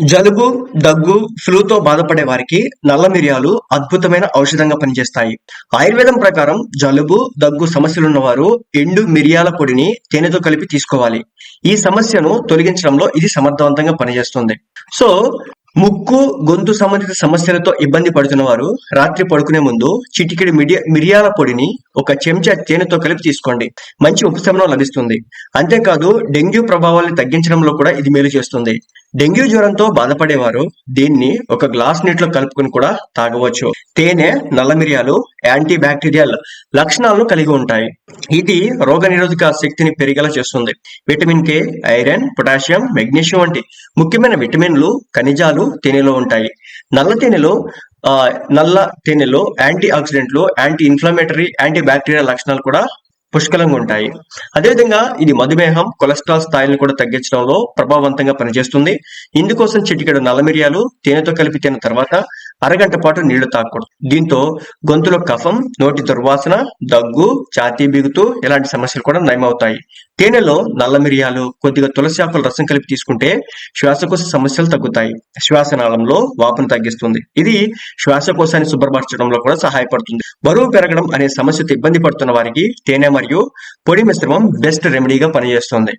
జలుబు, దగ్గు, ఫ్లూతో బాధపడే వారికి నల్ల మిరియాలు అద్భుతమైన ఔషధంగా పనిచేస్తాయి. ఆయుర్వేదం ప్రకారం జలుబు, దగ్గు సమస్యలున్న వారు ఎండు మిరియాల పొడిని తేనెతో కలిపి తీసుకోవాలి. ఈ సమస్యను తొలగించడంలో ఇది సమర్థవంతంగా పనిచేస్తుంది. సో ముక్కు, గొంతు సంబంధిత సమస్యలతో ఇబ్బంది పడుతున్న వారు రాత్రి పడుకునే ముందు చిటికెడు మిరియాల పొడిని ఒక చెంచా తేనెతో కలిపి తీసుకోండి. మంచి ఉపశమనం లభిస్తుంది. అంతేకాదు డెంగ్యూ ప్రభావాన్ని తగ్గించడంలో కూడా ఇది మేలు చేస్తుంది. డెంగ్యూ జ్వరంతో బాధపడేవారు దీన్ని ఒక గ్లాస్ నీటిలో కలుపుకొని కూడా తాగవచ్చు. తేనె, నల్ల మిరియాలు యాంటీ బ్యాక్టీరియల్ లక్షణాలను కలిగి ఉంటాయి. ఇది రోగనిరోధక శక్తిని పెరిగేలా చేస్తుంది. Vitamin K, iron, potassium, magnesium వంటి ముఖ్యమైన విటమిన్లు, ఖనిజాలు తేనెలో ఉంటాయి. నల్ల తేనెలో నల్ల తేనెలో యాంటీ ఆక్సిడెంట్లు, యాంటీ ఇన్ఫ్లమేటరీ, యాంటీ బ్యాక్టీరియల్ లక్షణాలు కూడా పుష్కలంగా ఉంటాయి. అదేవిధంగా ఇది మధుమేహం, కొలెస్ట్రాల్ స్థాయిలను కూడా తగ్గించడంలో ప్రభావవంతంగా పనిచేస్తుంది. ఇందుకోసం చిటికెడు నల్ల మిరియాలు తేనెతో కలిపి తిన్న తర్వాత అరగంట పాటు నీళ్లు తాగకూడదు. దీంతో గొంతులో కఫం, నోటి దుర్వాసన, దగ్గు, ఛాతీ బిగుతు ఇలాంటి సమస్యలు కూడా నయమవుతాయి. తేనెలో నల్ల మిరియాలు, కొద్దిగా తులసి ఆకుల రసం కలిపి తీసుకుంటే శ్వాసకోశ సమస్యలు తగ్గుతాయి. శ్వాసనాళంలో వాపును తగ్గిస్తుంది. ఇది శ్వాసకోశాన్ని శుభ్రపరచడంలో కూడా సహాయపడుతుంది. బరువు పెరగడం అనే సమస్యతో ఇబ్బంది పడుతున్న వారికి తేనె మరియు పొడి మిశ్రమం బెస్ట్ రెమెడీగా పనిచేస్తుంది.